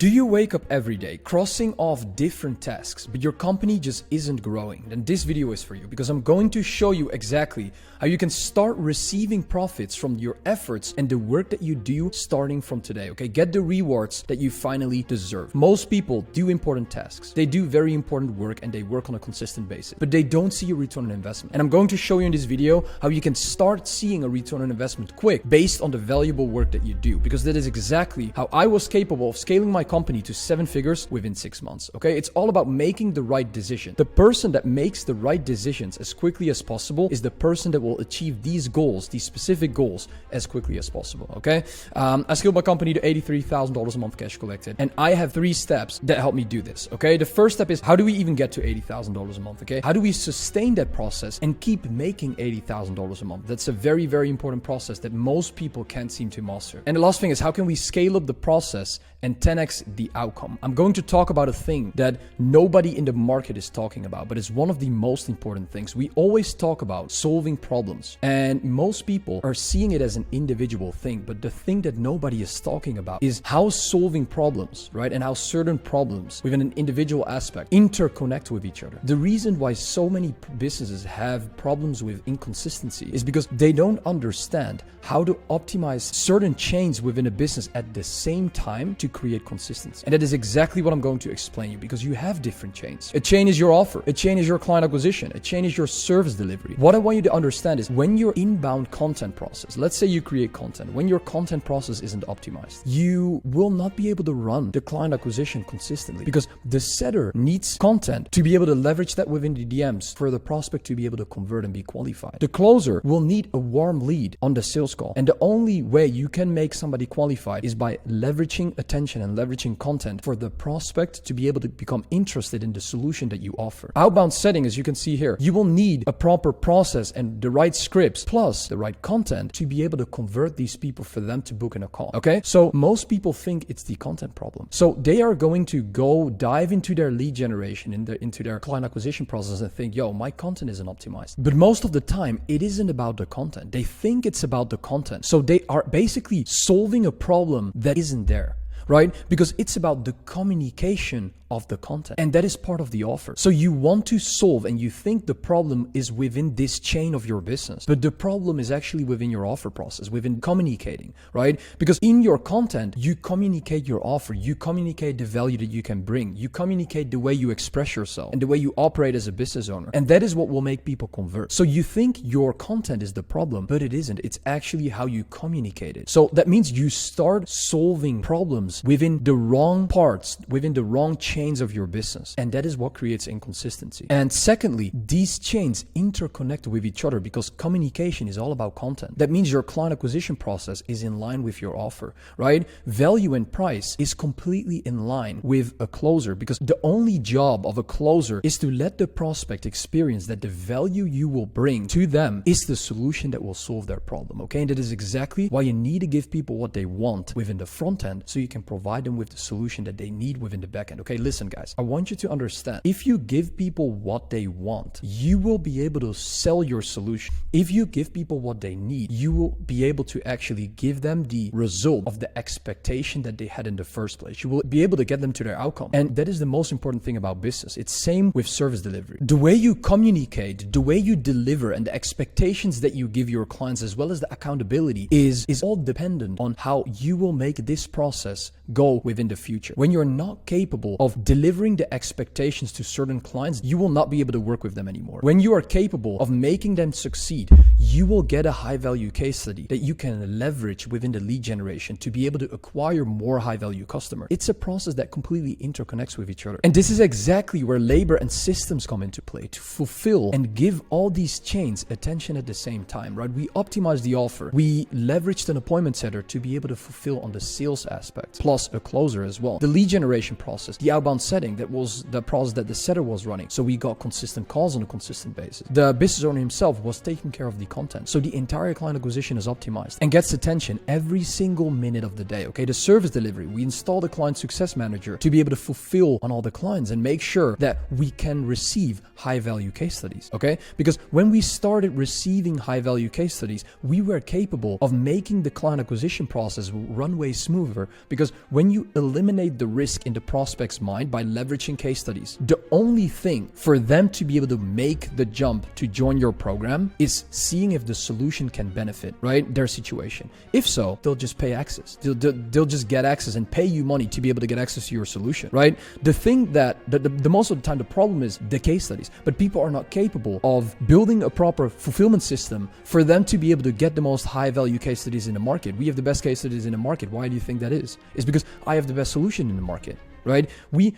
Do you wake up every day crossing off different tasks, but your company just isn't growing? Then this video is for you, because I'm going to show you exactly how you can start receiving profits from your efforts and the work that you do starting from today, okay? Get the rewards that you finally deserve. Most people do important tasks. They do very important work and they work on a consistent basis, but they don't see a return on investment. And I'm going to show you in this video how you can start seeing a return on investment quick based on the valuable work that you do, because that is exactly how I was capable of scaling my company to 7 figures within 6 months, okay? It's all about making the right decision. The person that makes the right decisions as quickly as possible is the person that will achieve these goals, these specific goals, as quickly as possible, okay? I scaled my company to $83,000 a month cash collected, and I have 3 steps that help me do this, okay? The first step is, how do we even get to $80,000 a month, okay? How do we sustain that process and keep making $80,000 a month? That's a very, very important process that most people can't seem to master. And the last thing is, how can we scale up the process and 10x the outcome? I'm going to talk about a thing that nobody in the market is talking about, but it's one of the most important things. We always talk about solving problems, and most people are seeing it as an individual thing, but the thing that nobody is talking about is how solving problems, right, and how certain problems within an individual aspect interconnect with each other. The reason why so many businesses have problems with inconsistency is because they don't understand how to optimize certain chains within a business at the same time to create consistency. And that is exactly what I'm going to explain you, because you have different chains. A chain is your offer. A chain is your client acquisition. A chain is your service delivery. What I want you to understand is, when your inbound content process, let's say you create content, when your content process isn't optimized, you will not be able to run the client acquisition consistently, because the setter needs content to be able to leverage that within the DMs for the prospect to be able to convert and be qualified. The closer will need a warm lead on the sales call. And the only way you can make somebody qualified is by leveraging attention and leveraging content for the prospect to be able to become interested in the solution that you offer. Outbound setting, as you can see here, you will need a proper process and the right scripts plus the right content to be able to convert these people for them to book in a call, okay? So most people think it's the content problem. So they are going to go dive into their lead generation, into their client acquisition process and think, yo, my content isn't optimized. But most of the time, it isn't about the content. They think it's about the content. So they are basically solving a problem that isn't there, right? Because it's about the communication of the content, and that is part of the offer. So you want to solve, and you think the problem is within this chain of your business, but the problem is actually within your offer process, within communicating, right? Because in your content, you communicate your offer, you communicate the value that you can bring, you communicate the way you express yourself and the way you operate as a business owner, and that is what will make people convert. So you think your content is the problem, but it isn't. It's actually how you communicate it. So that means you start solving problems within the wrong parts, within the wrong chains of your business, and that is what creates inconsistency. And secondly, these chains interconnect with each other because communication is all about content. That means your client acquisition process is in line with your offer, right? Value and price is completely in line with a closer, because the only job of a closer is to let the prospect experience that the value you will bring to them is the solution that will solve their problem, okay? And that is exactly why you need to give people what they want within the front end, so you can provide them with the solution that they need within the back end, okay? Listen, guys, I want you to understand, if you give people what they want, you will be able to sell your solution. If you give people what they need, you will be able to actually give them the result of the expectation that they had in the first place. You will be able to get them to their outcome. And that is the most important thing about business. It's same with service delivery. The way you communicate, the way you deliver, and the expectations that you give your clients, as well as the accountability, is all dependent on how you will make this process go within the future. When you're not capable of delivering the expectations to certain clients, you will not be able to work with them anymore. When you are capable of making them succeed, you will get a high value case study that you can leverage within the lead generation to be able to acquire more high value customers. It's a process that completely interconnects with each other. And this is exactly where labor and systems come into play to fulfill and give all these chains attention at the same time, right? We optimize the offer. We leveraged an appointment setter to be able to fulfill on the sales aspect, plus a closer as well. The lead generation process, the outbound setting, that was the process that the setter was running. So we got consistent calls on a consistent basis. The business owner himself was taking care of the content content. So the entire client acquisition is optimized and gets attention every single minute of the day. Okay, the service delivery, we install the client success manager to be able to fulfill on all the clients and make sure that we can receive high value case studies. Okay, because when we started receiving high value case studies, we were capable of making the client acquisition process run way smoother, because when you eliminate the risk in the prospect's mind by leveraging case studies, the only thing for them to be able to make the jump to join your program is seeing if the solution can benefit, right, their situation. If so, they'll just pay access. They'll just get access and pay you money to be able to get access to your solution, right? The thing that the most of the time the problem is the case studies, but people are not capable of building a proper fulfillment system for them to be able to get the most high value case studies in the market. We have the best case studies in the market. Why do you think that is? It's because I have the best solution in the market. Right?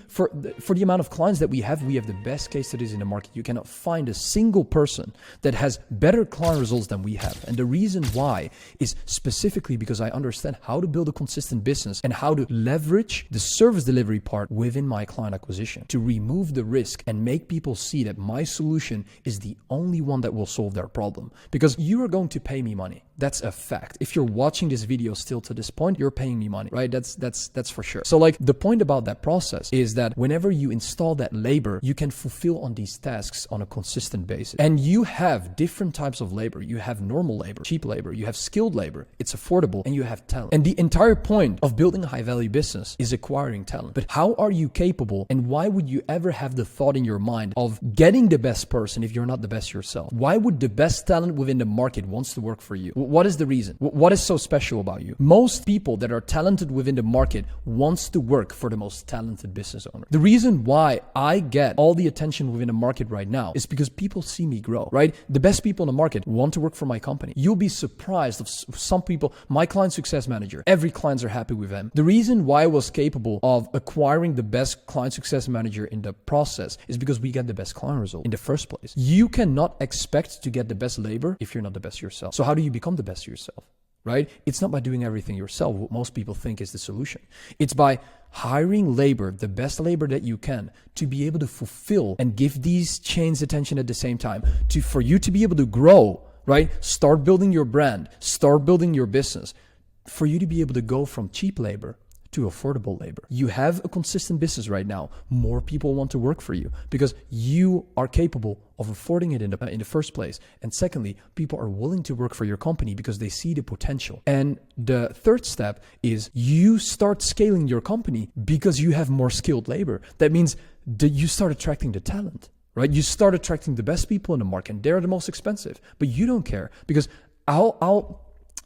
For the amount of clients that we have the best case studies in the market. You cannot find a single person that has better client results than we have. And the reason why is specifically because I understand how to build a consistent business and how to leverage the service delivery part within my client acquisition to remove the risk and make people see that my solution is the only one that will solve their problem. Because you are going to pay me money. That's a fact. If you're watching this video still to this point, you're paying me money, right? That's for sure. So like the point about that process is that whenever you install that labor, you can fulfill on these tasks on a consistent basis. And you have different types of labor. You have normal labor, cheap labor, you have skilled labor, it's affordable, and you have talent. And the entire point of building a high value business is acquiring talent. But how are you capable, and why would you ever have the thought in your mind of getting the best person if you're not the best yourself? Why would the best talent within the market wants to work for you? What is the reason? What is so special about you? Most people that are talented within the market wants to work for the most talented business owner. The reason why I get all the attention within the market right now is because people see me grow, right? The best people in the market want to work for my company. You'll be surprised of some people, my client success manager, every clients are happy with them. The reason why I was capable of acquiring the best client success manager in the process is because we get the best client result in the first place. You cannot expect to get the best labor if you're not the best yourself. So how do you become the best yourself? Right? It's not by doing everything yourself, what most people think is the solution. It's by hiring labor, the best labor that you can, to be able to fulfill and give these chains attention at the same time, for you to be able to grow, right? Start building your brand, start building your business, for you to be able to go from cheap labor to affordable labor. You have a consistent business right now. More people want to work for you because you are capable of affording it in the first place. And secondly, people are willing to work for your company because they see the potential. And the third step is you start scaling your company because you have more skilled labor. That means that you start attracting the talent, right? You start attracting the best people in the market, and they're the most expensive, but you don't care because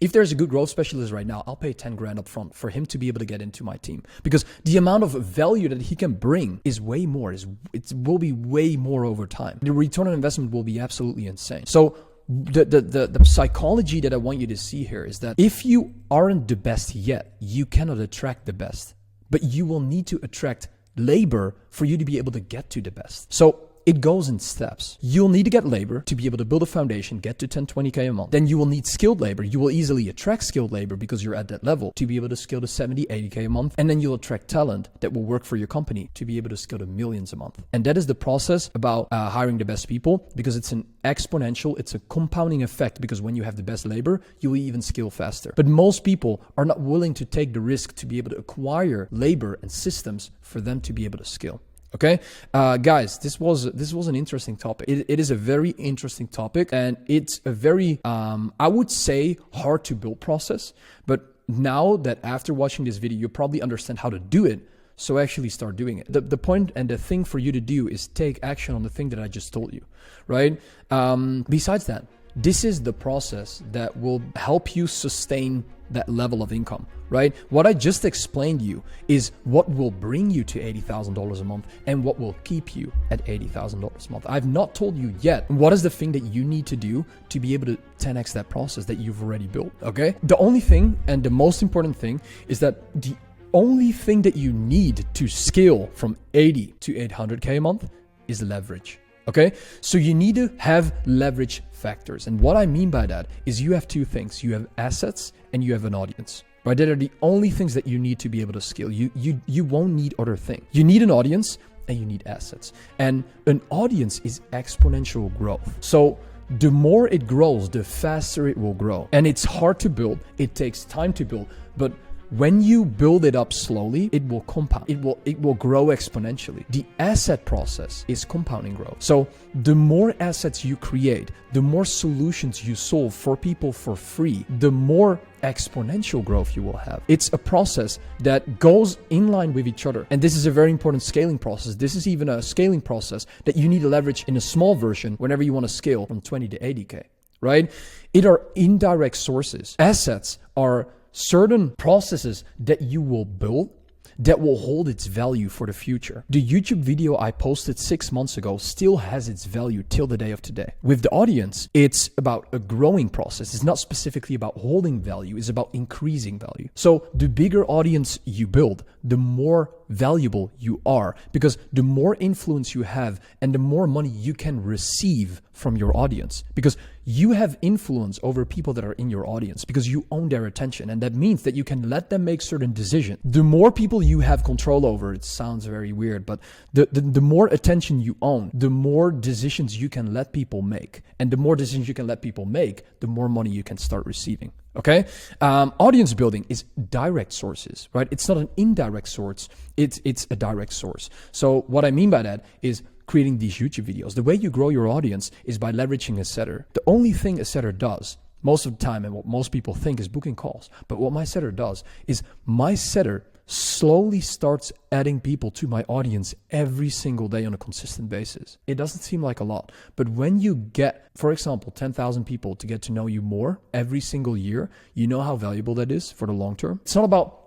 if there's a good growth specialist right now, I'll pay 10 grand up front for him to be able to get into my team, because the amount of value that he can bring is way more. It will be way more over time. The return on investment will be absolutely insane. So the psychology that I want you to see here is that if you aren't the best yet, you cannot attract the best, but you will need to attract labor for you to be able to get to the best. So it goes in steps. You'll need to get labor to be able to build a foundation, get to 10, 20K a month. Then you will need skilled labor. You will easily attract skilled labor because you're at that level to be able to scale to 70, 80K a month. And then you'll attract talent that will work for your company to be able to scale to millions a month. And that is the process about hiring the best people, because it's an exponential, it's a compounding effect, because when you have the best labor, you will even scale faster. But most people are not willing to take the risk to be able to acquire labor and systems for them to be able to scale. Okay, guys, this was an interesting topic. It is a very interesting topic, and it's a very, I would say, hard to build process. But now that after watching this video, you probably understand how to do it. So actually start doing it. The point and the thing for you to do is take action on the thing that I just told you, right? Besides that, this is the process that will help you sustain that level of income, right? What I just explained to you is what will bring you to $80,000 a month and what will keep you at $80,000 a month. I've not told you yet what is the thing that you need to do to be able to 10x that process that you've already built, okay? The only thing, and the most important thing, is that the only thing that you need to scale from 80 to 800K a month is leverage. Okay, so you need to have leverage factors. And what I mean by that is you have two things. You have assets and you have an audience, right? That are the only things that you need to be able to scale. You won't need other things. You need an audience and you need assets. And an audience is exponential growth. So the more it grows, the faster it will grow. And it's hard to build. It takes time to build, but when you build it up slowly, it will compound. It will grow exponentially. The asset process is compounding growth. So the more assets you create, the more solutions you solve for people for free, the more exponential growth you will have. It's a process that goes in line with each other. And this is a very important scaling process. This is even a scaling process that you need to leverage in a small version whenever you want to scale from 20 to 80K, right? It are indirect sources. Assets are certain processes that you will build that will hold its value for the future. The YouTube video I posted 6 months ago still has its value till the day of today. With the audience, it's about a growing process. It's not specifically about holding value, it's about increasing value. So the bigger audience you build, the more valuable you are, because the more influence you have and the more money you can receive from your audience, because you have influence over people that are in your audience because you own their attention. And that means that you can let them make certain decisions. The more people you have control over, it sounds very weird, but the more attention you own, the more decisions you can let people make. And the more decisions you can let people make, the more money you can start receiving. Okay. Audience building is direct sources, right? It's not an indirect source. It's a direct source. So what I mean by that is creating these YouTube videos. The way you grow your audience is by leveraging a setter. The only thing a setter does most of the time, and what most people think, is booking calls. But what my setter does is my setter slowly starts adding people to my audience every single day on a consistent basis. It doesn't seem like a lot, but when you get, for example, 10,000 people to get to know you more every single year, you know how valuable that is for the long term. It's not about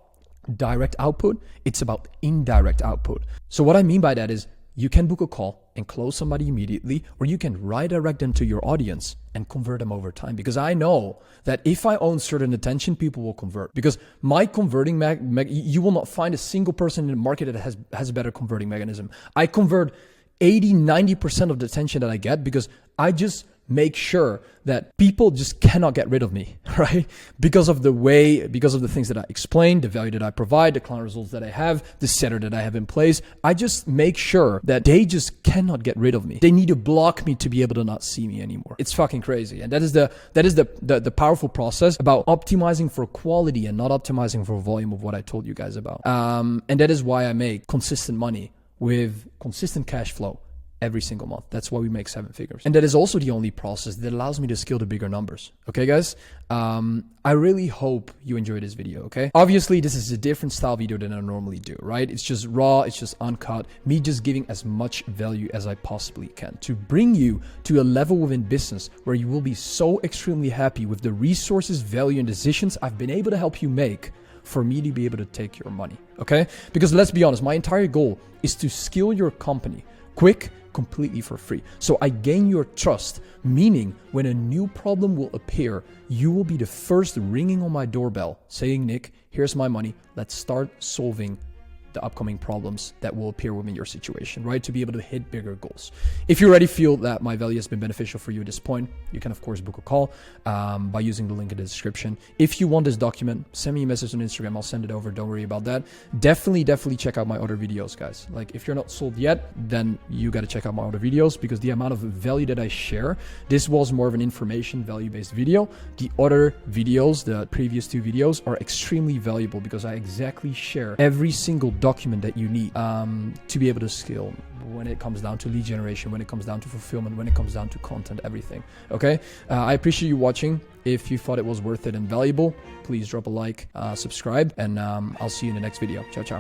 direct output, it's about indirect output. So what I mean by that is you can book a call and close somebody immediately, or you can redirect them to your audience and convert them over time. Because I know that if I own certain attention, people will convert. Because my converting you will not find a single person in the market that has a better converting mechanism. I convert 80-90% of the attention that I get because I just make sure that people just cannot get rid of me, right? Because of the things that I explained, the value that I provide, the client results that I have, the setter that I have in place. I just make sure that they just cannot get rid of me. They need to block me to be able to not see me anymore. It's fucking crazy. And that is the powerful process about optimizing for quality and not optimizing for volume of what I told you guys about. And that is why I make consistent money with consistent cash flow every single month. That's why we make 7 figures. And that is also the only process that allows me to scale to bigger numbers. Okay, guys? I really hope you enjoyed this video, okay? Obviously, this is a different style video than I normally do, right? It's just raw, it's just uncut. Me just giving as much value as I possibly can to bring you to a level within business where you will be so extremely happy with the resources, value, and decisions I've been able to help you make for me to be able to take your money, okay? Because let's be honest, my entire goal is to scale your company quick, completely for free. So I gain your trust, meaning when a new problem will appear, you will be the first ringing on my doorbell saying, Nick, here's my money. Let's start solving the upcoming problems that will appear within your situation, right? To be able to hit bigger goals. If you already feel that my value has been beneficial for you at this point, you can of course book a call by using the link in the description. If you want this document, send me a message on Instagram. I'll send it over. Don't worry about that. Definitely check out my other videos, guys. Like if you're not sold yet, then you got to check out my other videos because the amount of value that I share, this was more of an information value-based video. The other videos, the previous 2 videos, are extremely valuable because I exactly share every single document that you need to be able to scale when it comes down to lead generation, when it comes down to fulfillment, when it comes down to content, everything. Okay, I appreciate you watching. If you thought it was worth it and valuable, please drop a like, subscribe, and I'll see you in the next video. Ciao, ciao.